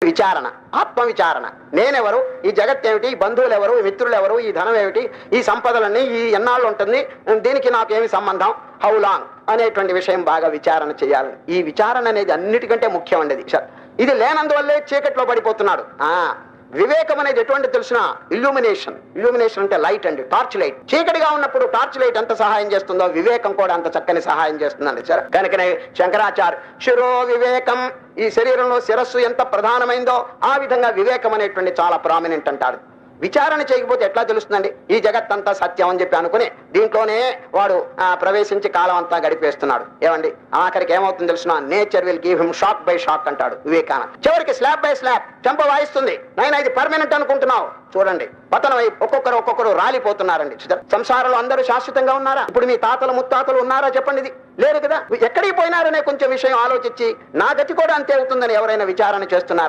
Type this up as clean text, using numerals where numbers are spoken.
విచారణ, ఆత్మ విచారణ. నేనెవరు, ఈ జగత్తేమిటి, ఈ బంధువులు ఎవరు, ఈ మిత్రులు ఎవరు, ఈ ధనం ఏమిటి, ఈ సంపదలన్నీ ఈ ఎన్నాళ్ళు ఉంటుంది, దీనికి నాకేమి సంబంధం, హౌ లాంగ్ అనేటువంటి విషయం బాగా విచారణ చేయాలి. ఈ విచారణ అనేది అన్నిటికంటే ముఖ్యం అండి. ఇది లేనందువల్లే చీకట్లో పడిపోతున్నాడు. వివేకం అనేది ఎటువంటి తెలిసిన ఇల్యూమినేషన్. ఇల్యూమినేషన్ అంటే లైట్ అండి, టార్చ్ లైట్. చీకటిగా ఉన్నప్పుడు టార్చ్ లైట్ ఎంత సహాయం చేస్తుందో వివేకం కూడా అంత చక్కని సహాయం చేస్తుందండి. సరే, కనుకనే శంకరాచార్య శిరో వివేకం, ఈ శరీరంలో శిరస్సు ఎంత ప్రధానమైందో ఆ విధంగా వివేకం అనేటువంటి చాలా ప్రామినెంట్ అంటారు. విచారణ చేయకపోతే ఎట్లా తెలుస్తుందండి? ఈ జగత్తంతా సత్యం అని చెప్పి అనుకుని దీంట్లోనే వాడు ప్రవేశించి కాలం అంతా గడిపేస్తున్నాడు. ఏమండి, ఆఖరికి ఏమవుతుంది తెలుసిన, nature will give him shock by shock అంటాడు వివేకానంద. చివరికి స్లాబ్ బై స్లాబ్ చెంప వాయిస్తుంది. నైనా ఇది పర్మనెంట్ అనుకుంటున్నావు, చూడండి పతనమై ఒక్కొక్కరు రాలిపోతున్నారండి. సంసారంలో అందరూ శాశ్వతంగా ఉన్నారా? ఇప్పుడు మీ తాతలు ముత్తాతలు ఉన్నారా చెప్పండి? ఇది లేదు కదా. ఎక్కడికి పోయినారనే కొంచెం విషయం ఆలోచించి నా గతి కూడా అంతే అవుతుందని ఎవరైనా విచారణ చేస్తున్నారా?